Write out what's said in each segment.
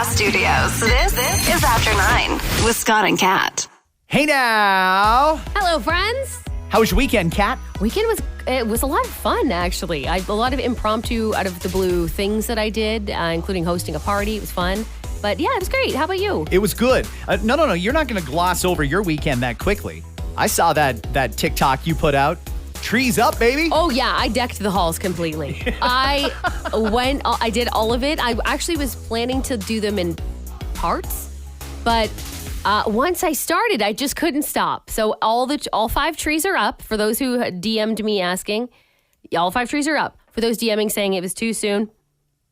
Podcast Studios. This is After 9 with Scott and Kat. Hey now. Hello, friends. How was your weekend, Kat? Weekend was a lot of fun, actually. A lot of impromptu, out of the blue things that I did, including hosting a party. It was fun. But yeah, it was great. How about you? It was good. No. You're not going to gloss over your weekend that quickly. I saw that TikTok you put out. Trees up, baby. Oh, yeah. I decked the halls completely. I did all of it. I actually was planning to do them in parts, but once I started, I just couldn't stop. So all 5 trees are up. For those who DM'd me asking, all 5 trees are up. For those DMing saying it was too soon,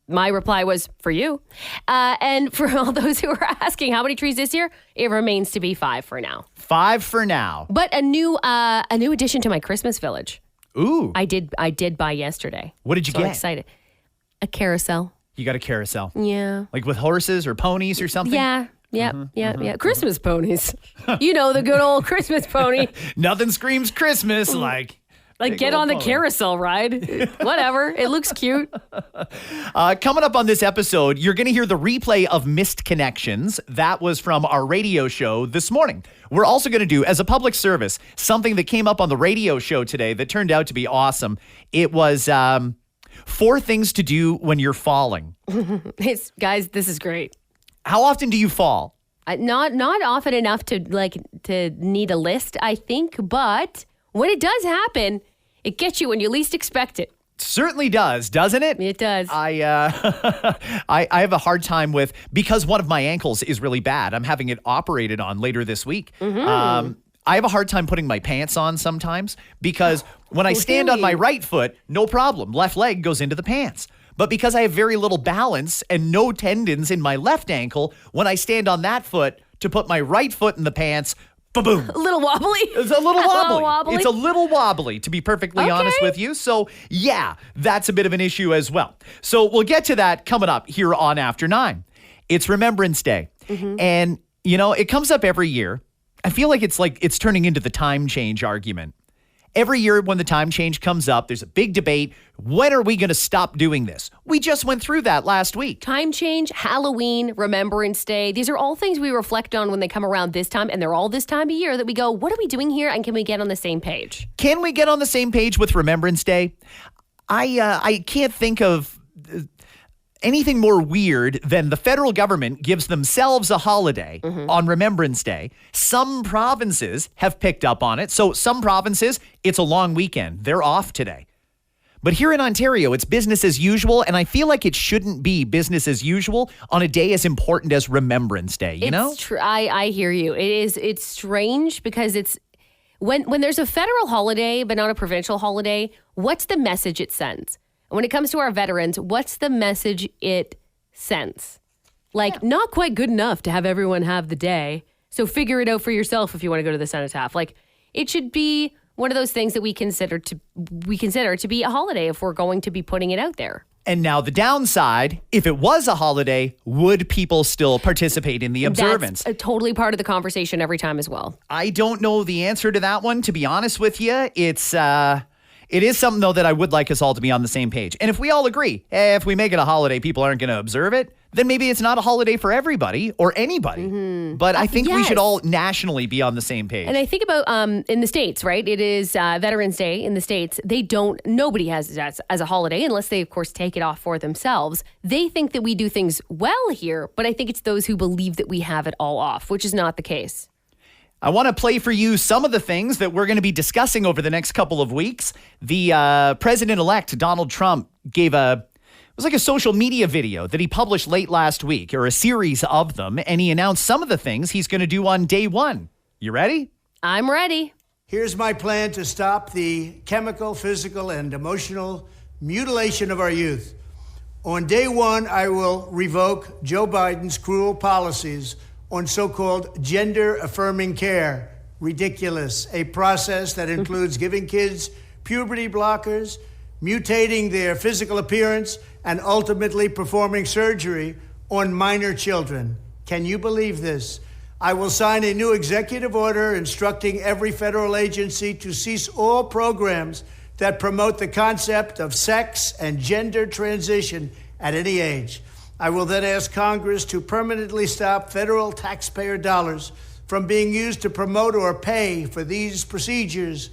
my reply was, for you. And for all those who are asking how many trees this year, it remains to be 5 for now. 5 for now. But a new addition to my Christmas village. Ooh. I did buy yesterday. What did you get? I'm excited. A carousel. You got a carousel. Yeah. Like with horses or ponies or something? Yeah. Yeah. Christmas ponies. You know, the good old Christmas pony. Nothing screams Christmas like get on the carousel ride. Whatever. It looks cute. Coming up on this episode, you're going to hear the replay of Missed Connections. That was from our radio show this morning. We're also going to do, as a public service, something that came up on the radio show today that turned out to be awesome. It was 4 things to do when you're falling. Guys, this is great. How often do you fall? Not often enough to need a list, I think, but when it does happen, it gets you when you least expect it. Certainly does, doesn't it? It does. I have a hard time with, because one of my ankles is really bad. I'm having it operated on later this week. Mm-hmm. I have a hard time putting my pants on sometimes because when I stand on my right foot, no problem. Left leg goes into the pants. But because I have very little balance and no tendons in my left ankle, when I stand on that foot to put my right foot in the pants, ba-boom. A little wobbly? It's a little wobbly. It's a little wobbly, to be perfectly honest with you. So, yeah, that's a bit of an issue as well. So we'll get to that coming up here on After 9. It's Remembrance Day. Mm-hmm. And, you know, it comes up every year. I feel like it's turning into the time change argument. Every year when the time change comes up, there's a big debate. When are we going to stop doing this? We just went through that last week. Time change, Halloween, Remembrance Day. These are all things we reflect on when they come around this time. And they're all this time of year that we go, what are we doing here? And can we get on the same page? Can we get on the same page with Remembrance Day? I can't think of anything more weird than the federal government gives themselves a holiday on Remembrance Day. Some provinces have picked up on it. So some provinces, it's a long weekend. They're off today. But here in Ontario, it's business as usual. And I feel like it shouldn't be business as usual on a day as important as Remembrance Day, you know? I hear you. It's strange because it's when there's a federal holiday, but not a provincial holiday, what's the message it sends? When it comes to our veterans, what's the message it sends? Not quite good enough to have everyone have the day. So figure it out for yourself if you want to go to the cenotaph. It should be one of those things that we consider to be a holiday if we're going to be putting it out there. And now the downside, if it was a holiday, would people still participate in the observance? That's totally part of the conversation every time as well. I don't know the answer to that one, to be honest with you. It is something, though, that I would like us all to be on the same page. And if we all agree, if we make it a holiday, people aren't going to observe it, then maybe it's not a holiday for everybody or anybody. Mm-hmm. But I think we should all nationally be on the same page. And I think about in the States, right? It is Veterans Day in the States. Nobody has that as a holiday unless they, of course, take it off for themselves. They think that we do things well here, but I think it's those who believe that we have it all off, which is not the case. I want to play for you some of the things that we're going to be discussing over the next couple of weeks. The president-elect, Donald Trump, it was like a social media video that he published late last week, or a series of them, and he announced some of the things he's going to do on day 1. You ready? I'm ready. Here's my plan to stop the chemical, physical, and emotional mutilation of our youth. On day 1, I will revoke Joe Biden's cruel policies on so-called gender-affirming care. Ridiculous. A process that includes giving kids puberty blockers, mutating their physical appearance, and ultimately performing surgery on minor children. Can you believe this? I will sign a new executive order instructing every federal agency to cease all programs that promote the concept of sex and gender transition at any age. I will then ask Congress to permanently stop federal taxpayer dollars from being used to promote or pay for these procedures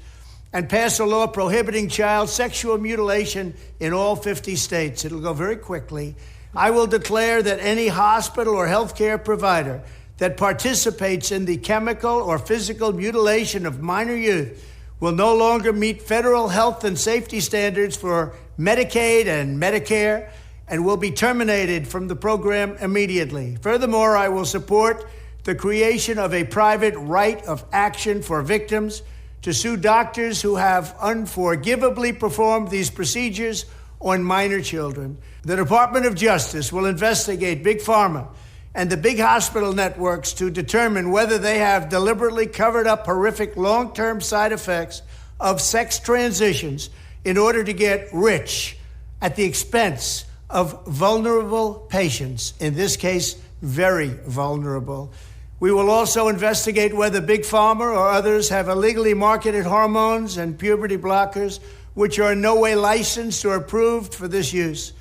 and pass a law prohibiting child sexual mutilation in all 50 states. It'll go very quickly. I will declare that any hospital or healthcare provider that participates in the chemical or physical mutilation of minor youth will no longer meet federal health and safety standards for Medicaid and Medicare and will be terminated from the program immediately. Furthermore, I will support the creation of a private right of action for victims to sue doctors who have unforgivably performed these procedures on minor children. The Department of Justice will investigate Big Pharma and the big hospital networks to determine whether they have deliberately covered up horrific long-term side effects of sex transitions in order to get rich at the expense of vulnerable patients, in this case, very vulnerable. We will also investigate whether Big Pharma or others have illegally marketed hormones and puberty blockers, which are in no way licensed or approved for this use.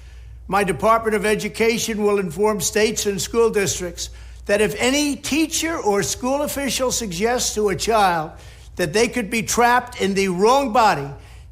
My Department of Education will inform states and school districts that if any teacher or school official suggests to a child that they could be trapped in the wrong body,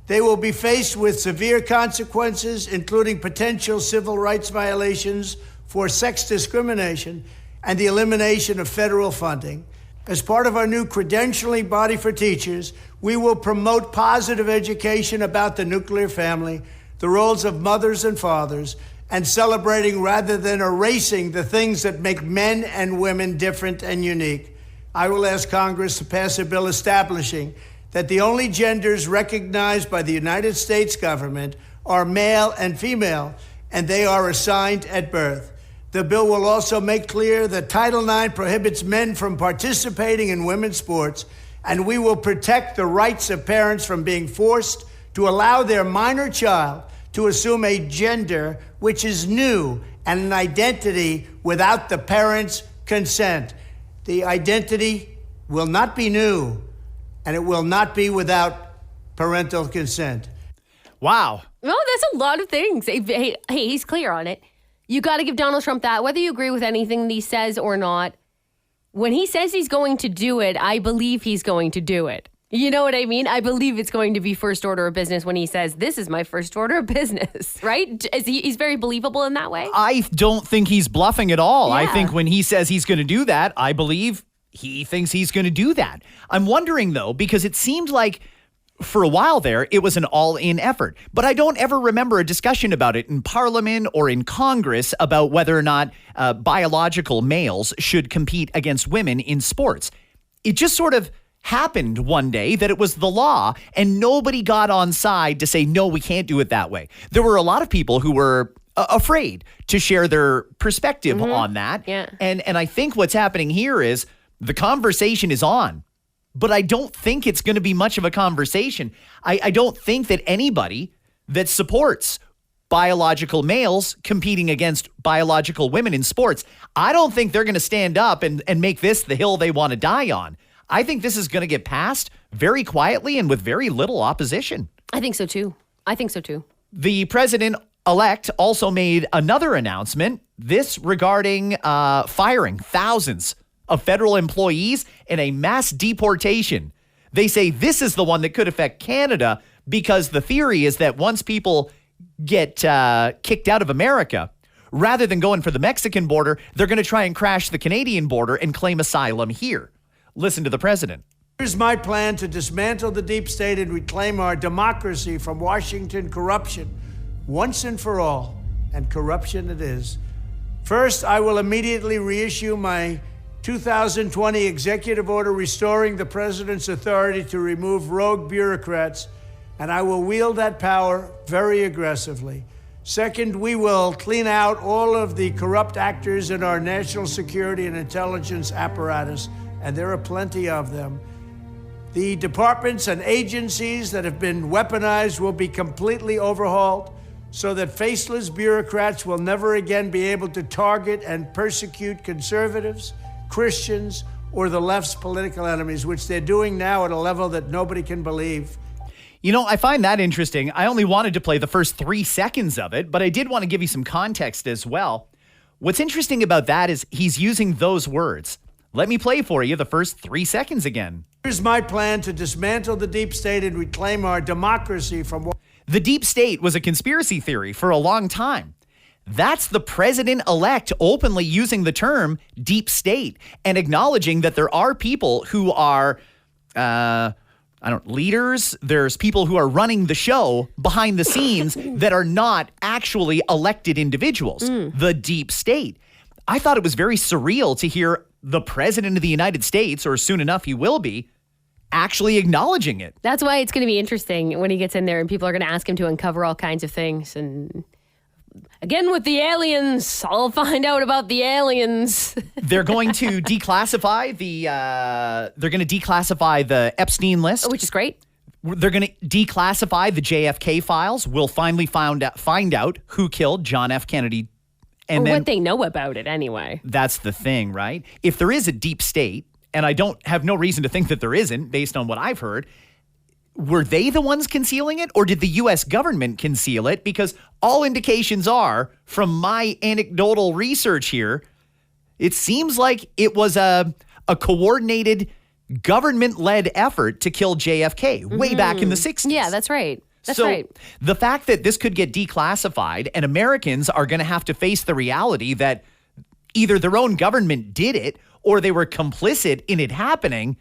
they will be faced with severe consequences, including potential civil rights violations for sex discrimination and the elimination of federal funding. As part of our new credentialing body for teachers, we will promote positive education about the nuclear family, the roles of mothers and fathers, and celebrating rather than erasing the things that make men and women different and unique. I will ask Congress to pass a bill establishing that the only genders recognized by the United States government are male and female, and they are assigned at birth. The bill will also make clear that Title IX prohibits men from participating in women's sports, and we will protect the rights of parents from being forced to allow their minor child to assume a gender which is new and an identity without the parents' consent. The identity will not be new, and it will not be without parental consent. Wow. Well, that's a lot of things. Hey, he's clear on it. You got to give Donald Trump that, whether you agree with anything that he says or not. When he says he's going to do it, I believe he's going to do it. You know what I mean? I believe it's going to be first order of business when he says, this is my first order of business, right? He's very believable in that way? I don't think he's bluffing at all. Yeah. I think when he says he's going to do that, I believe he thinks he's going to do that. I'm wondering, though, because it seemed like for a while there, it was an all-in effort. But I don't ever remember a discussion about it in Parliament or in Congress about whether or not biological males should compete against women in sports. It just sort of happened one day that it was the law, and nobody got on side to say, no, we can't do it that way. There were a lot of people who were afraid to share their perspective on that. Yeah. And I think what's happening here is the conversation is on. But I don't think it's going to be much of a conversation. I don't think that anybody that supports biological males competing against biological women in sports, I don't think they're going to stand up and make this the hill they want to die on. I think this is going to get passed very quietly and with very little opposition. I think so too. The president-elect also made another announcement, this regarding firing thousands of federal employees in a mass deportation. They say this is the one that could affect Canada because the theory is that once people get kicked out of America, rather than going for the Mexican border, they're going to try and crash the Canadian border and claim asylum here. Listen to the president. Here's my plan to dismantle the deep state and reclaim our democracy from Washington corruption once and for all, and corruption it is. First, I will immediately reissue my 2020 executive order restoring the president's authority to remove rogue bureaucrats, and I will wield that power very aggressively. Second, we will clean out all of the corrupt actors in our national security and intelligence apparatus, and there are plenty of them. The departments and agencies that have been weaponized will be completely overhauled so that faceless bureaucrats will never again be able to target and persecute conservatives, Christians, or the left's political enemies, which they're doing now at a level that nobody can believe. You know, I find that interesting. I only wanted to play the first 3 seconds of it, but I did want to give you some context as well. What's interesting about that is he's using those words. Let me play for you the first 3 seconds again. Here's my plan to dismantle the deep state and reclaim our democracy from... The deep state was a conspiracy theory for a long time. That's the president-elect openly using the term deep state and acknowledging that there are people who are, leaders. There's people who are running the show behind the scenes that are not actually elected individuals. The deep state. I thought it was very surreal to hear the president of the United States, or soon enough he will be, actually acknowledging it. That's why it's going to be interesting when he gets in there and people are going to ask him to uncover all kinds of things. And again, with the aliens, I'll find out about the aliens. They're going to declassify the Epstein list, Which is great. They're going to declassify the JFK files. We'll finally find out who killed John F. Kennedy. And or then, what they know about it anyway. That's the thing, right? If there is a deep state, and I don't have no reason to think that there isn't based on what I've heard, were they the ones concealing it, or did the U.S. government conceal it? Because all indications are, from my anecdotal research here, it seems like it was a coordinated government-led effort to kill JFK way back in the 60s. Yeah, that's right. That's so right. The fact that this could get declassified and Americans are going to have to face the reality that either their own government did it or they were complicit in it happening,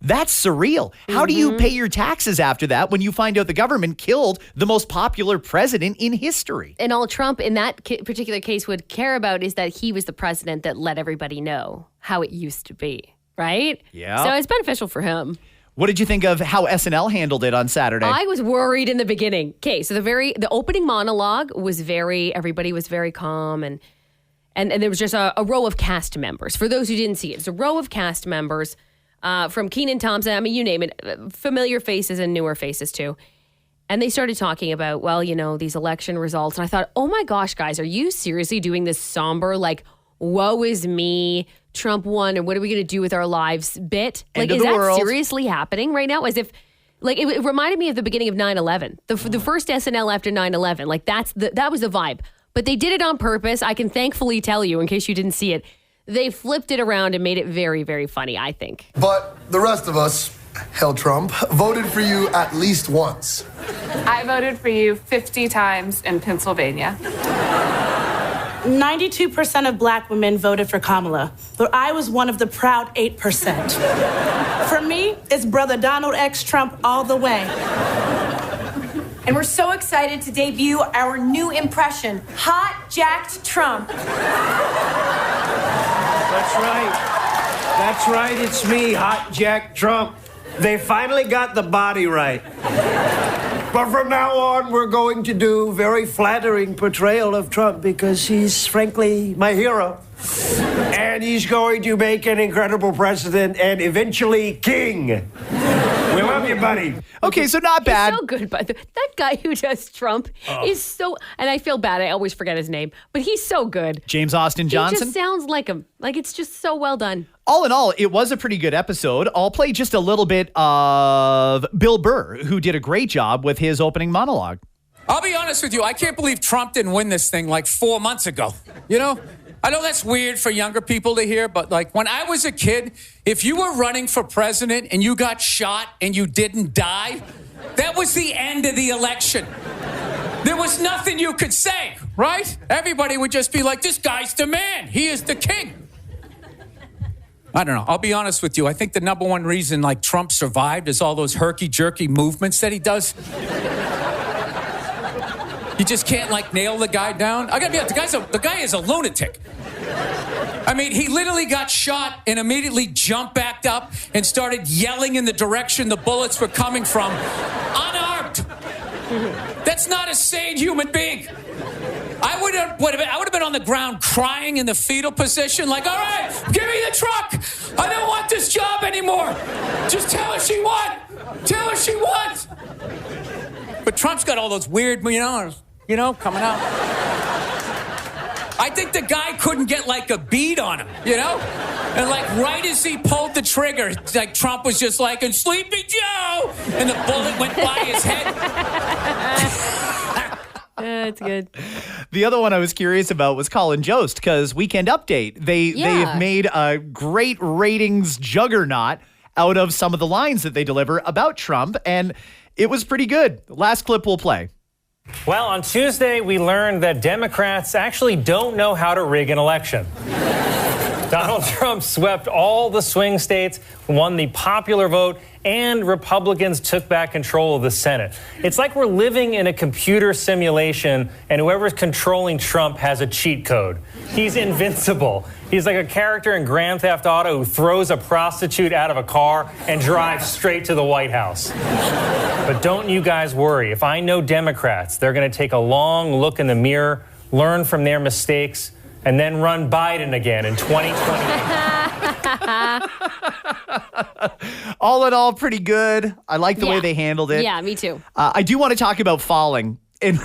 that's surreal. How do you pay your taxes after that when you find out the government killed the most popular president in history? And all Trump in that particular case would care about is that he was the president that let everybody know how it used to be, right? Yeah. So it's beneficial for him. What did you think of how SNL handled it on Saturday? I was worried in the beginning. Okay, so the opening monologue was everybody was very calm and there was just a row of cast members. For those who didn't see it, it's a row of cast members from Kenan Thompson, I mean, you name it, familiar faces and newer faces too. And they started talking about, well, these election results. And I thought, oh my gosh, guys, are you seriously doing this somber, like, woe is me, Trump won, and what are we going to do with our lives bit? Like, is that seriously happening right now? As if, like, it reminded me of the beginning of 9/11, the first SNL after 9/11. Like, that was the vibe. But they did it on purpose. I can thankfully tell you, in case you didn't see it, they flipped it around and made it very, very funny, I think. But the rest of us, hell Trump, voted for you at least once. I voted for you 50 times in Pennsylvania. 92% of black women voted for Kamala, but I was one of the proud 8%. For me, it's brother Donald X Trump all the way. And we're so excited to debut our new impression, Hot Jacked Trump. That's right, it's me, Hot Jack Trump. They finally got the body right. But from now on, we're going to do very flattering portrayal of Trump because he's, frankly, my hero. And he's going to make an incredible president and eventually king. We love you, buddy. Okay, so not bad. He's so good, but that guy who does Trump is so, and I feel bad, I always forget his name, but he's so good. James Austin Johnson? He just sounds like him. Like, it's just so well done. All in all, it was a pretty good episode. I'll play just a little bit of Bill Burr, who did a great job with his opening monologue. I'll be honest with you, I can't believe Trump didn't win this thing like 4 months ago. I know that's weird for younger people to hear, but like when I was a kid, if you were running for president and you got shot and you didn't die, that was the end of the election. There was nothing you could say, right? Everybody would just be like, this guy's the man. He is the king. I don't know. I'll be honest with you. I think the number one reason like Trump survived is all those herky-jerky movements that he does. You just can't like nail the guy down. I gotta be honest, the guy is a lunatic. I mean, he literally got shot and immediately jumped back up and started yelling in the direction the bullets were coming from, unarmed. That's not a sane human being. I would have been on the ground crying in the fetal position, like, all right, give me the truck. I don't want this job anymore. Just tell her she won. Tell her she won. But Trump's got all those weird, coming out. I think the guy couldn't get like a bead on him, And like right as he pulled the trigger, like Trump was just like, and Sleepy Joe, and the bullet went by his head. It's good. The other one I was curious about was Colin Jost, because Weekend Update, they have made a great ratings juggernaut out of some of the lines that they deliver about Trump, and it was pretty good. Last clip we'll play. Well, on Tuesday, we learned that Democrats actually don't know how to rig an election. Donald Trump swept all the swing states, won the popular vote, and Republicans took back control of the Senate. It's like we're living in a computer simulation, and whoever's controlling Trump has a cheat code. He's invincible. He's like a character in Grand Theft Auto who throws a prostitute out of a car and drives straight to the White House. But don't you guys worry. If I know Democrats, they're going to take a long look in the mirror, learn from their mistakes, and then run Biden again in 2028. All in all, pretty good. I like the way they handled it. Yeah, me too. I do want to talk about falling. And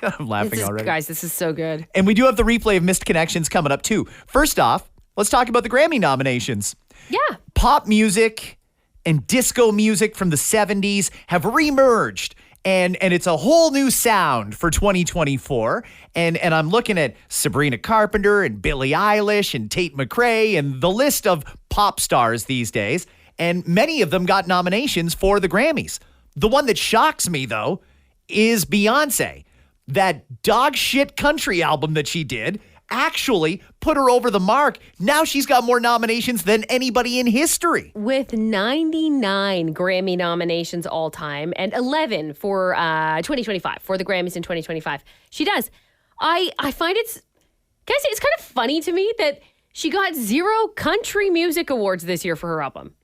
I'm laughing already. Guys, this is so good. And we do have the replay of Missed Connections coming up, too. First off, let's talk about the Grammy nominations. Yeah. Pop music and disco music from the 70s have remerged. And it's a whole new sound for 2024. And I'm looking at Sabrina Carpenter and Billie Eilish and Tate McRae and the list of pop stars these days. And many of them got nominations for the Grammys. The one that shocks me, though, is Beyonce. That dog shit country album that she did actually put her over the mark. Now she's got more nominations than anybody in history. With 99 Grammy nominations all time and 11 for 2025, for the Grammys in 2025. She does. I find it's kind of funny to me that she got 0 country music awards this year for her album.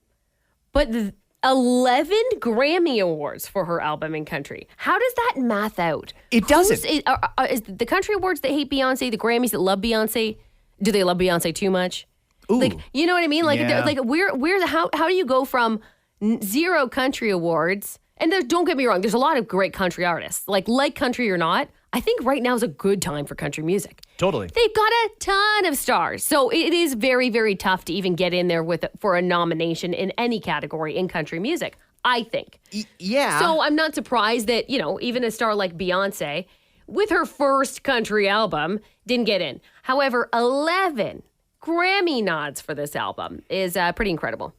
But 11 Grammy awards for her album in country. How does that math out? It doesn't. Is the country awards that hate Beyonce, the Grammys that love Beyonce, do they love Beyonce too much? Ooh. Like, you know what I mean? Like, Yeah. how do you go from 0 country awards? And don't get me wrong, there's a lot of great country artists. Like country or not, I think right now is a good time for country music. Totally. They've got a ton of stars. So it is very, very tough to even get in there for a nomination in any category in country music, I think. Yeah. So I'm not surprised that, even a star like Beyonce, with her first country album, didn't get in. However, 11 Grammy nods for this album is pretty incredible.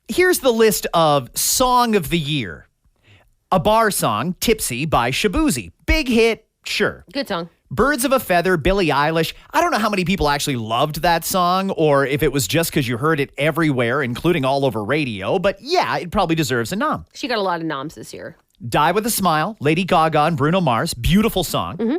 Here's the list of Song of the Year. A bar song, Tipsy by Shabuzi. Big hit, sure. Good song. Birds of a Feather, Billie Eilish. I don't know how many people actually loved that song or if it was just because you heard it everywhere, including all over radio. But yeah, it probably deserves a nom. She got a lot of noms this year. Die with a Smile, Lady Gaga and Bruno Mars. Beautiful song. Mm-hmm.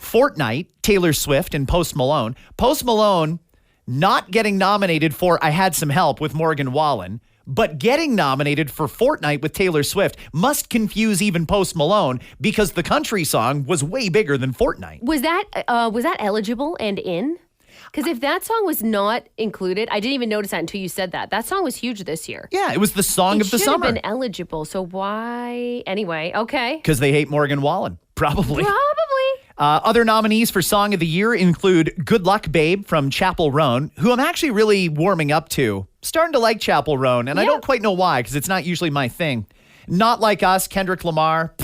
Fortnite, Taylor Swift and Post Malone. Post Malone not getting nominated for I Had Some Help with Morgan Wallen, but getting nominated for Fortnite with Taylor Swift must confuse even Post Malone because the country song was way bigger than Fortnite. Was that eligible and in? Because if that song was not included, I didn't even notice that until you said that. That song was huge this year. Yeah, it was the song of the summer. It should have been eligible, so why? Anyway, okay. Because they hate Morgan Wallen, probably. Probably. Other nominees for Song of the Year include Good Luck Babe from Chappell Roan, who I'm actually really warming up to. Starting to like Chappell Roan, and I don't quite know why, because it's not usually my thing. Not Like Us, Kendrick Lamar.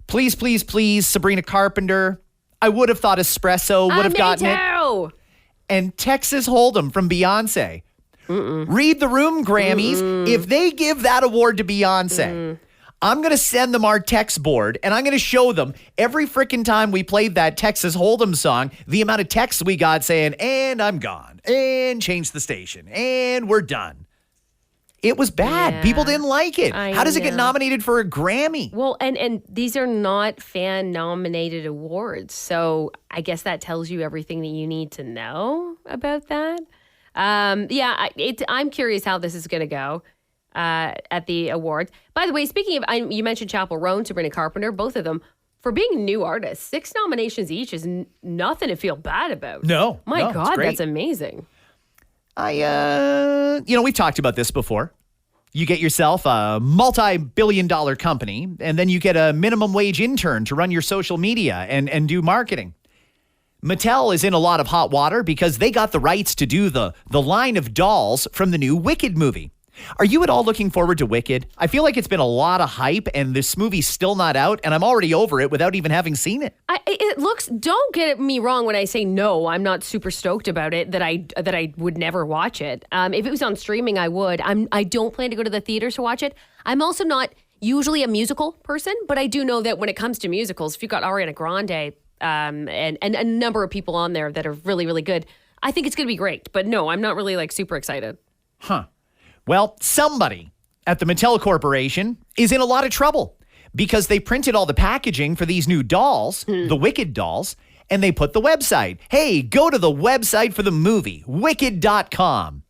Please, Please, Please, Sabrina Carpenter. I would have thought Espresso would have gotten it. And Texas Hold'em from Beyonce. Read the Room Grammys. If they give that award to Beyonce, I'm going to send them our text board and I'm going to show them every freaking time we played that Texas Hold'em song, the amount of texts we got saying, and I'm gone, and change the station, and we're done. It was bad. Yeah, people didn't like it. I How does it get know. nominated for a Grammy? Well, and these are not fan-nominated awards, so I guess that tells you everything that you need to know about that. I'm curious how this is going to go at the awards. By the way, speaking of, you mentioned Chappell Roan, Sabrina Carpenter, both of them, for being new artists, 6 nominations each is nothing to feel bad about. No. My no, God, it's great. that's amazing. We've talked about this before. You get yourself a multi-billion-dollar company, and then you get a minimum wage intern to run your social media and do marketing. Mattel is in a lot of hot water because they got the rights to do the line of dolls from the new Wicked movie. Are you at all looking forward to Wicked? I feel like it's been a lot of hype and this movie's still not out and I'm already over it without even having seen it. Don't get me wrong when I say no, I'm not super stoked about it, that I would never watch it. If it was on streaming, I would. I don't plan to go to the theaters to watch it. I'm also not usually a musical person, but I do know that when it comes to musicals, if you've got Ariana Grande and a number of people on there that are really, really good, I think it's going to be great. But no, I'm not really like super excited. Huh. Well, somebody at the Mattel Corporation is in a lot of trouble because they printed all the packaging for these new dolls, the Wicked dolls, and they put the website. Hey, go to the website for the movie, wicked.com.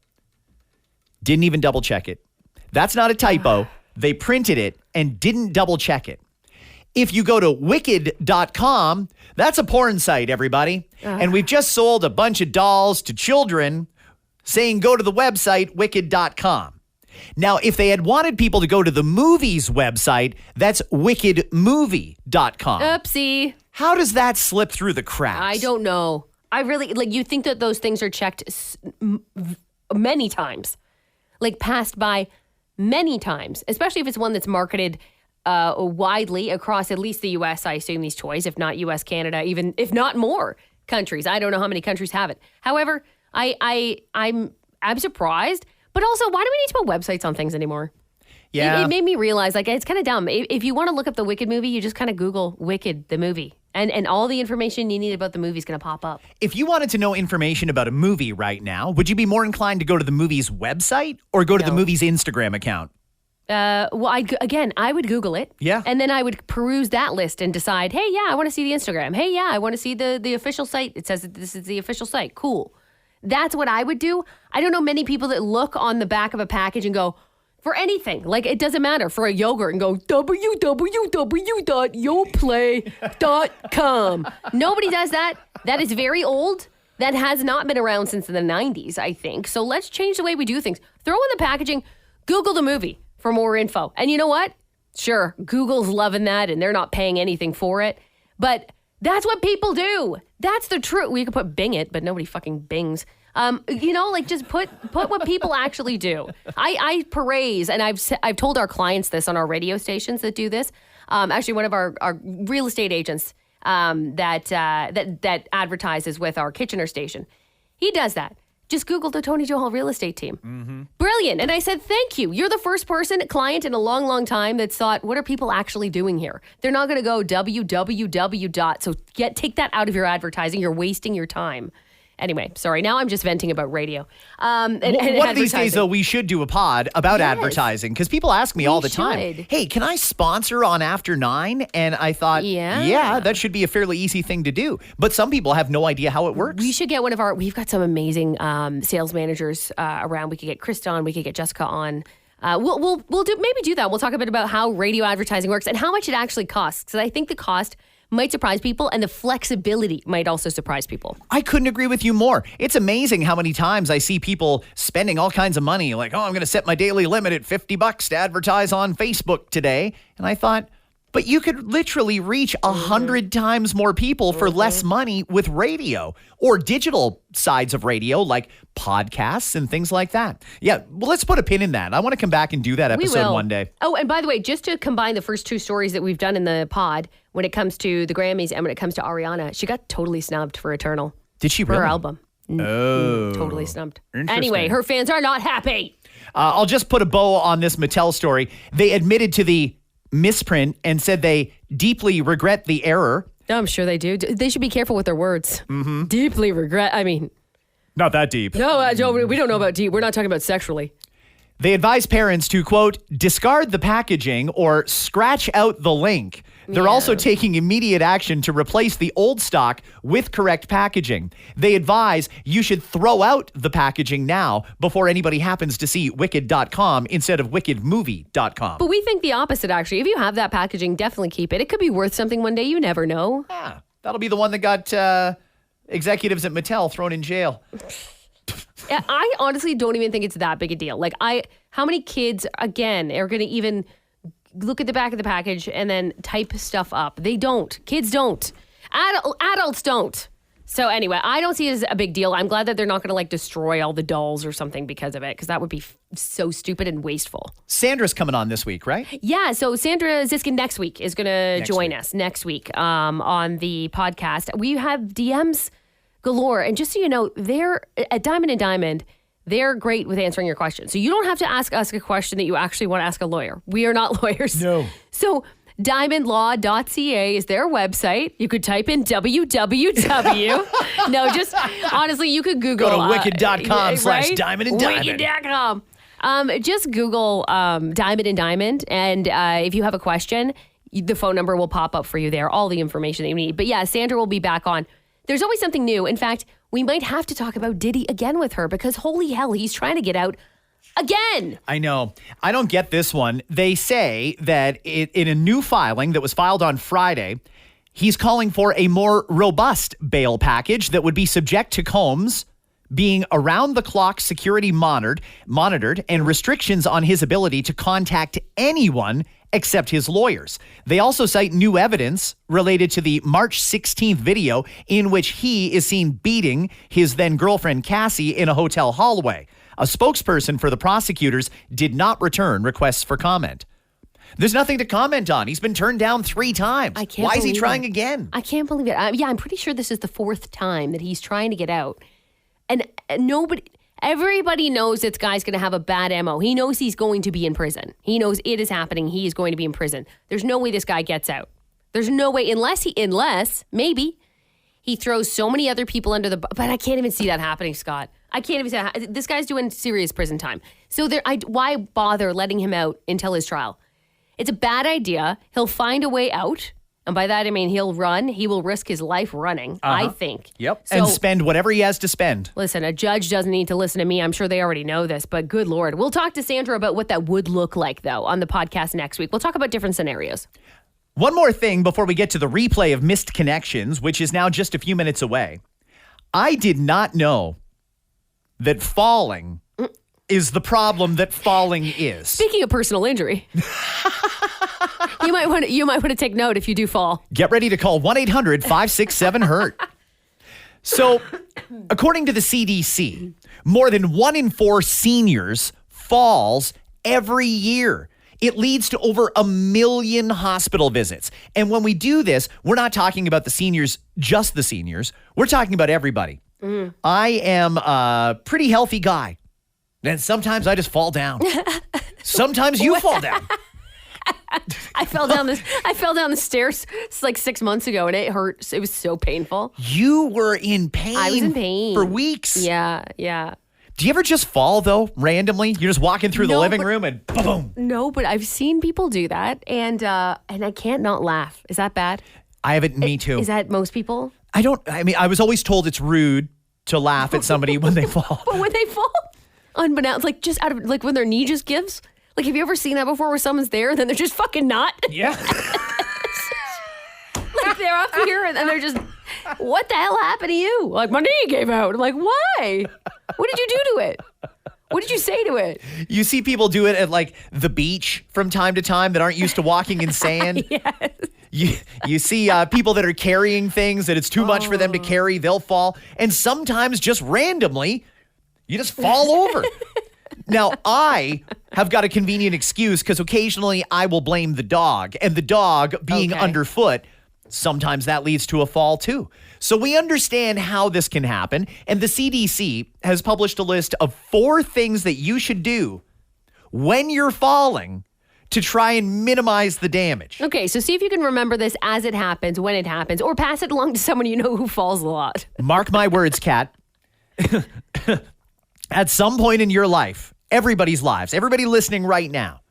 Didn't even double check it. That's not a typo. They printed it and didn't double check it. If you go to wicked.com, that's a porn site, everybody. And we've just sold a bunch of dolls to children saying go to the website, wicked.com. Now, if they had wanted people to go to the movie's website, that's wickedmovie.com. Oopsie. How does that slip through the cracks? I don't know. I really, you think that those things are checked many times, passed by many times, especially if it's one that's marketed widely across at least the U.S., I assume, these toys, if not U.S., Canada, even if not more countries. I don't know how many countries have it. However, I'm surprised, but also, why do we need to put websites on things anymore? Yeah. It made me realize, it's kind of dumb. If you want to look up the Wicked movie, you just kind of Google Wicked, the movie. And all the information you need about the movie is going to pop up. If you wanted to know information about a movie right now, would you be more inclined to go to the movie's website or go to the movie's Instagram account? Well, I would Google it. Yeah. And then I would peruse that list and decide, hey, yeah, I want to see the Instagram. Hey, yeah, I want to see the official site. It says that this is the official site. Cool. That's what I would do. I don't know many people that look on the back of a package and go, for anything, it doesn't matter, for a yogurt and go, www.yoplay.com. Nobody does that. That is very old. That has not been around since the 90s, I think. So let's change the way we do things. Throw in the packaging, Google the movie for more info. And you know what? Sure, Google's loving that and they're not paying anything for it. But that's what people do. That's the truth. We could put Bing it, but nobody fucking Bings. Just put what people actually do. I praise, and I've told our clients this on our radio stations that do this. Actually, one of our real estate agents that advertises with our Kitchener station, he does that. Just Google the Tony Joe Hall real estate team. Mm-hmm. Brilliant. And I said, thank you. You're the first client in a long, long time that's thought, what are people actually doing here? They're not going to go www. So take that out of your advertising. You're wasting your time. Anyway, sorry. Now I'm just venting about radio. One of these days, though, we should do a pod about advertising because people ask me all the time, hey, can I sponsor on After 9? And I thought, yeah, that should be a fairly easy thing to do. But some people have no idea how it works. We should get we've got some amazing sales managers around. We could get Krista on. We could get Jessica on. We'll do that. We'll talk a bit about how radio advertising works and how much it actually costs. Because I think the cost might surprise people, and the flexibility might also surprise people. I couldn't agree with you more. It's amazing how many times I see people spending all kinds of money, like, I'm going to set my daily limit at $50 to advertise on Facebook today. And I thought, but you could literally reach 100 times more people for less money with radio or digital sides of radio like podcasts and things like that. Yeah, well, let's put a pin in that. I want to come back and do that episode one day. Oh, and by the way, just to combine the first two stories that we've done in the pod, when it comes to the Grammys and when it comes to Ariana, she got totally snubbed for Eternal. Did she really? For her album. Oh. Totally snubbed. Anyway, her fans are not happy. I'll just put a bow on this Mattel story. They admitted to the misprint and said they deeply regret the error. I'm sure they do. They should be careful with their words. Mm-hmm. Deeply regret. I mean, not that deep. No, we don't know about deep. We're not talking about sexually. They advise parents to, quote, discard the packaging or scratch out the link. They're also taking immediate action to replace the old stock with correct packaging. They advise you should throw out the packaging now before anybody happens to see wicked.com instead of wickedmovie.com. But we think the opposite, actually. If you have that packaging, definitely keep it. It could be worth something one day. You never know. Yeah, that'll be the one that got executives at Mattel thrown in jail. I honestly don't even think it's that big a deal. How many kids, again, are going to even look at the back of the package and then type stuff up? They don't. Kids don't. Adults don't. So anyway, I don't see it as a big deal. I'm glad that they're not going to like destroy all the dolls or something because of it, because that would be so stupid and wasteful. Sandra's coming on this week, right? Yeah, so Sandra Ziskin next week is going to join us next week on the podcast. We have DMs galore. And just so you know, they're at Diamond and Diamond, they're great with answering your questions. So you don't have to ask us a question that you actually want to ask a lawyer. We are not lawyers. No. So diamondlaw.ca is their website. You could type in www. No, just honestly, you could Google. Go to wicked.com/diamond and diamond. Wicked.com. Just Google Diamond and Diamond. And if you have a question, the phone number will pop up for you there. All the information that you need. But yeah, Sandra will be back on. There's always something new. In fact, we might have to talk about Diddy again with her because holy hell, he's trying to get out again. I know. I don't get this one. They say that in a new filing that was filed on Friday, he's calling for a more robust bail package that would be subject to Combs being around-the-clock security monitored and restrictions on his ability to contact anyone except his lawyers. They also cite new evidence related to the March 16th video in which he is seen beating his then-girlfriend Cassie in a hotel hallway. A spokesperson for the prosecutors did not return requests for comment. There's nothing to comment on. He's been turned down 3 times. Why is he trying again? I can't believe it. I'm pretty sure this is the 4th time that he's trying to get out. And everybody knows this guy's going to have a bad MO. He knows he's going to be in prison. He knows it is happening. He is going to be in prison. There's no way this guy gets out. There's no way, unless maybe he throws so many other people under the bus. But I can't even see that happening, Scott. I can't even see that. This guy's doing serious prison time. So why bother letting him out until his trial? It's a bad idea. He'll find a way out. And by that, I mean, he'll run. He will risk his life running, I think. Yep. So, and spend whatever he has to spend. Listen, a judge doesn't need to listen to me. I'm sure they already know this, but good Lord. We'll talk to Sandra about what that would look like, though, on the podcast next week. We'll talk about different scenarios. One more thing before we get to the replay of Missed Connections, which is now just a few minutes away. I did not know that falling is the problem that falling is. Speaking of personal injury, you might want to take note if you do fall. Get ready to call 1-800-567-HURT. So, according to the CDC, more than 1 in 4 seniors falls every year. It leads to over 1 million hospital visits. And when we do this, we're not talking about the seniors, just the seniors. We're talking about everybody. I am a pretty healthy guy. And sometimes I just fall down. Sometimes you fall down. I fell down the stairs like 6 months ago and it hurt. It was so painful. You were in pain. I was in pain for weeks. Yeah. Do you ever just fall though, randomly? You're just walking through the living room and boom. No, but I've seen people do that and I can't not laugh. Is that bad? I haven't. Me too. Is that most people? I was always told it's rude to laugh at somebody when they fall. But when they fall, unbeknownst, like just out of like when their knee just gives. Like, have you ever seen that before where someone's there and then they're just fucking not? Yeah. Like they're up here and they're just, what the hell happened to you? Like, my knee gave out. I'm like, why? What did you do to it? What did you say to it? You see people do it at like the beach from time to time that aren't used to walking in sand. Yes. You see people that are carrying things that it's too much for them to carry. They'll fall. And sometimes just randomly, you just fall over. Now, I have got a convenient excuse because occasionally I will blame the dog. And the dog being underfoot, sometimes that leads to a fall too. So we understand how this can happen. And the CDC has published a list of 4 things that you should do when you're falling to try and minimize the damage. Okay, so see if you can remember this as it happens, when it happens, or pass it along to someone you know who falls a lot. Mark my words, Kat. At some point in your life, everybody's lives, everybody listening right now,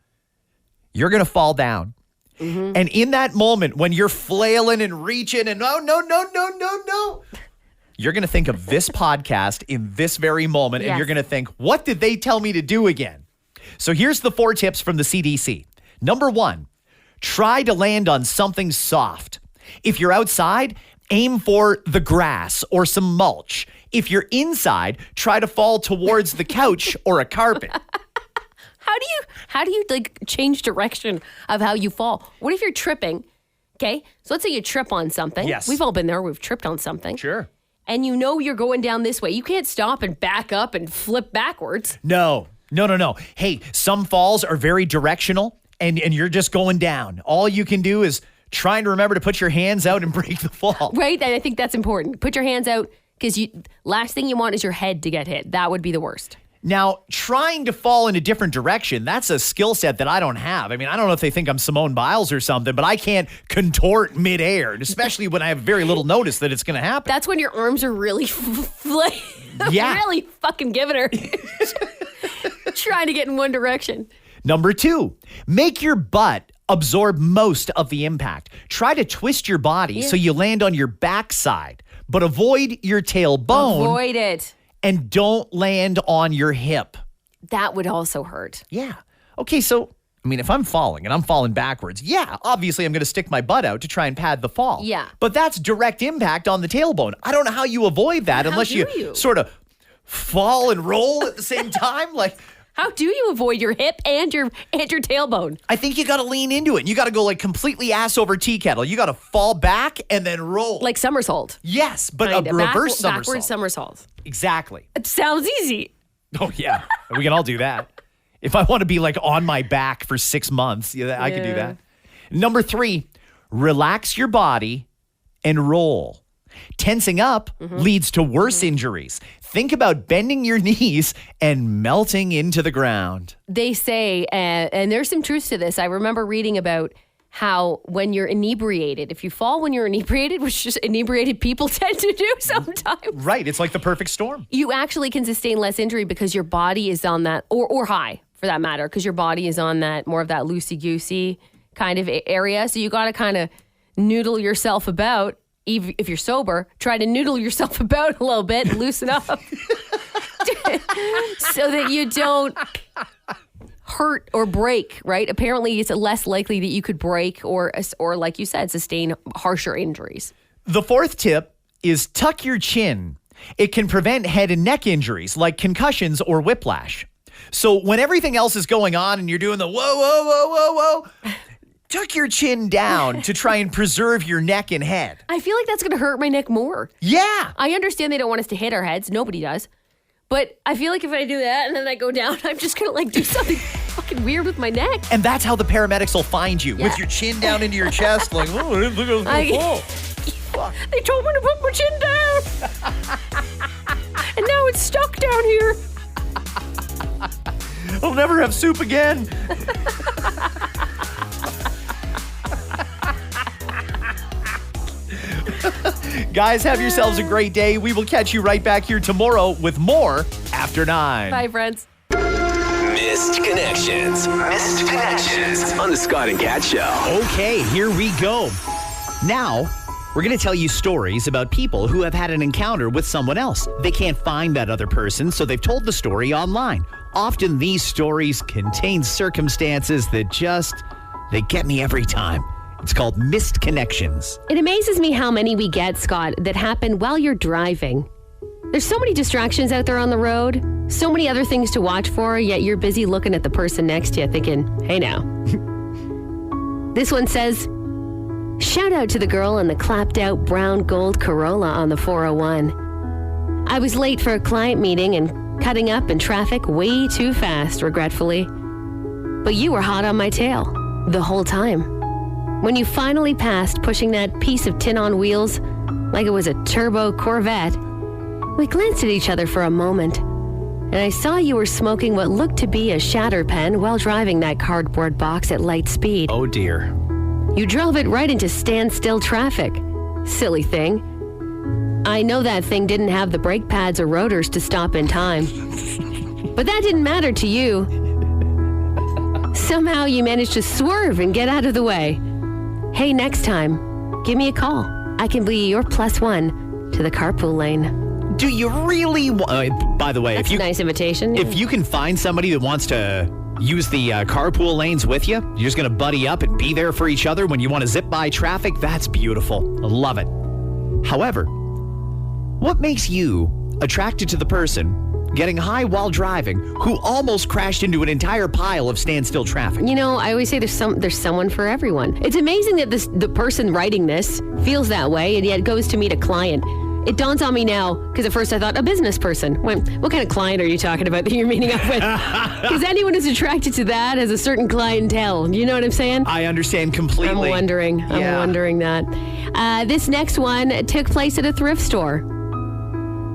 you're going to fall down. Mm-hmm. And in that moment when you're flailing and reaching and no, you're going to think of this podcast in this very moment. Yes. And you're going to think, what did they tell me to do again? So here's the 4 tips from the CDC. Number 1, try to land on something soft. If you're outside, aim for the grass or some mulch. If you're inside, try to fall towards the couch or a carpet. How do you like change direction of how you fall? What if you're tripping? Okay, so let's say you trip on something. Yes. We've all been there. We've tripped on something. Sure. and you know you're going down this way. You can't stop and back up and flip backwards. No. Hey, some falls are very directional, and you're just going down. All you can do is trying to remember to put your hands out and break the fall. Right, and I think that's important. Put your hands out, because last thing you want is your head to get hit. That would be the worst. Now, trying to fall in a different direction, that's a skill set that I don't have. I mean, I don't know if they think I'm Simone Biles or something, but I can't contort midair, especially when I have very little notice that it's going to happen. That's when your arms are really really fucking giving her. Trying to get in one direction. Number 2, make your butt absorb most of the impact. Try to twist your body so you land on your backside, but avoid your tailbone. Avoid it. And don't land on your hip. That would also hurt. Yeah. Okay, so, I mean, if I'm falling and I'm falling backwards, obviously I'm going to stick my butt out to try and pad the fall. Yeah. But that's direct impact on the tailbone. I don't know how you avoid that unless you sort of fall and roll at the same time. Like, how do you avoid your hip and your tailbone? I think you got to lean into it. You got to go like completely ass over tea kettle. You got to fall back and then roll. Like somersault. Yes, but a reverse somersault. Backward somersault. Exactly. It sounds easy. Oh, yeah. We can all do that. If I want to be like on my back for 6 months, I could do that. Number 3, relax your body and roll. Tensing up leads to worse injuries. Think about bending your knees and melting into the ground. They say, and there's some truth to this. I remember reading about how when you're inebriated, if you fall when you're inebriated, which just inebriated people tend to do sometimes. Right. It's like the perfect storm. You actually can sustain less injury because your body is on that, or high for that matter, because your body is on that more of that loosey-goosey kind of area. So you got to kind of noodle yourself about. If you're sober, try to noodle yourself about a little bit and loosen up so that you don't hurt or break, right? Apparently, it's less likely that you could break or like you said, sustain harsher injuries. The 4th tip is tuck your chin. It can prevent head and neck injuries like concussions or whiplash. So when everything else is going on and you're doing the whoa, whoa, whoa, whoa, whoa, tuck your chin down to try and preserve your neck and head. I feel like that's going to hurt my neck more. Yeah. I understand they don't want us to hit our heads. Nobody does. But I feel like if I do that and then I go down, I'm just going to like do something fucking weird with my neck. And that's how the paramedics will find you, with your chin down into your chest. Like, oh, I didn't think I was going to fall. They told me to put my chin down. And now it's stuck down here. I'll never have soup again. Guys, have yourselves a great day. We will catch you right back here tomorrow with more After 9. Bye, friends. Missed Connections. Missed Connections on the Scott and Kat Show. Okay, here we go. Now, we're going to tell you stories about people who have had an encounter with someone else. They can't find that other person, so they've told the story online. Often these stories contain circumstances that they get me every time. It's called Missed Connections. It amazes me how many we get, Scott, that happen while you're driving. There's so many distractions out there on the road, so many other things to watch for, yet you're busy looking at the person next to you thinking, hey now. This one says, shout out to the girl in the clapped out brown gold Corolla on the 401. I was late for a client meeting and cutting up in traffic way too fast, regretfully. But you were hot on my tail the whole time. When you finally passed, pushing that piece of tin on wheels like it was a turbo Corvette, we glanced at each other for a moment, and I saw you were smoking what looked to be a shatter pen while driving that cardboard box at light speed. Oh dear. You drove it right into standstill traffic. Silly thing. I know that thing didn't have the brake pads or rotors to stop in time. But that didn't matter to you. Somehow you managed to swerve and get out of the way. Hey, next time, give me a call. I can be your +1 to the carpool lane. Do you really by the way, That's a nice invitation. If you can find somebody that wants to use the carpool lanes with you, you're just going to buddy up and be there for each other when you want to zip by traffic, that's beautiful. I love it. However, what makes you attracted to the person getting high while driving who almost crashed into an entire pile of standstill traffic? You know, I always say there's someone for everyone. It's amazing that the person writing this feels that way and yet goes to meet a client. It dawns on me now, because at first I thought a business person. What kind of client are you talking about that you're meeting up with? Because anyone who's attracted to that has a certain clientele. You know what I'm saying? I understand completely. I'm wondering that. This next one took place at a thrift store.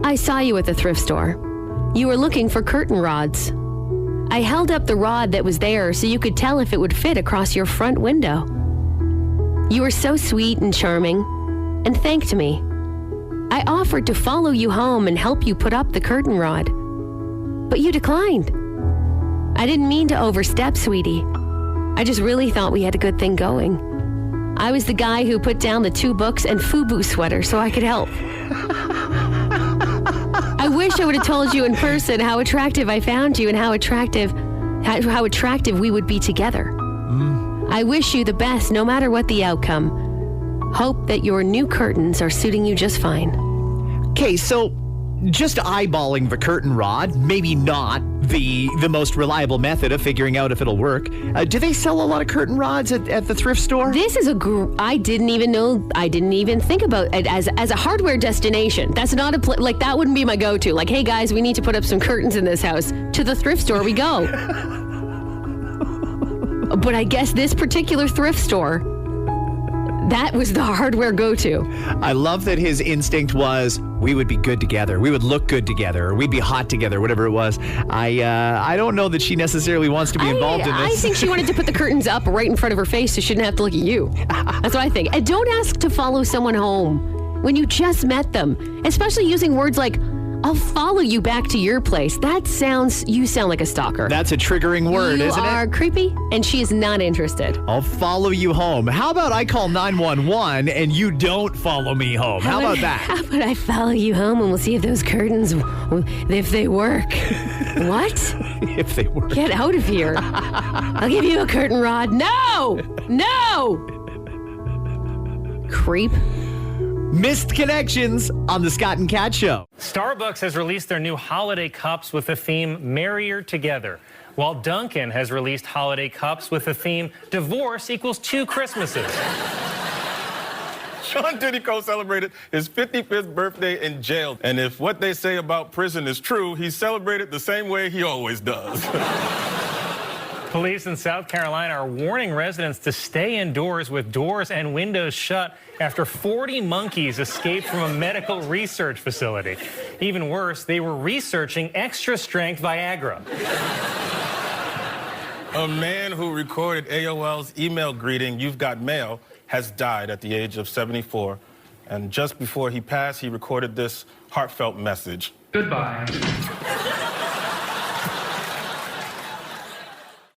I saw you at the thrift store. You were looking for curtain rods. I held up the rod that was there so you could tell if it would fit across your front window. You were so sweet and charming and thanked me. I offered to follow you home and help you put up the curtain rod, but you declined. I didn't mean to overstep, sweetie. I just really thought we had a good thing going. I was the guy who put down the 2 books and FUBU sweater so I could help. I wish I would have told you in person how attractive I found you and how attractive we would be together. I wish you the best no matter what the outcome. Hope that your new curtains are suiting you just fine. Okay, so just eyeballing the curtain rod, maybe not the most reliable method of figuring out if it'll work. Do they sell a lot of curtain rods at the thrift store? This is I didn't even think about it as a hardware destination. That's not like that wouldn't be my go-to. Like, hey guys, we need to put up some curtains in this house. To the thrift store we go. But I guess this particular thrift store, that was the hardware go-to. I love that his instinct was we would be good together. We would look good together. Or we'd be hot together, whatever it was. I don't know that she necessarily wants to be involved in this. I think she wanted to put the curtains up right in front of her face so she didn't have to look at you. That's what I think. And don't ask to follow someone home when you just met them, especially using words like, I'll follow you back to your place. You sound like a stalker. That's a triggering word, isn't it? You are creepy, and she is not interested. I'll follow you home. How about I call 911 and you don't follow me home? How about that? How about I follow you home and we'll see if those curtains, if they work. What? If they work. Get out of here. I'll give you a curtain rod. No! Creep. Missed connections on the Scott and Kat Show. Starbucks has released their new holiday cups with the theme Merrier Together, while Dunkin' has released holiday cups with the theme Divorce Equals 2 Christmases. Sean Diddy celebrated his 55th birthday in jail. And if what they say about prison is true, he celebrated the same way he always does. Police in South Carolina are warning residents to stay indoors with doors and windows shut after 40 monkeys escaped from a medical research facility. Even worse, they were researching extra-strength Viagra. A man who recorded AOL's email greeting, "You've got mail," has died at the age of 74. And just before he passed, he recorded this heartfelt message. Goodbye.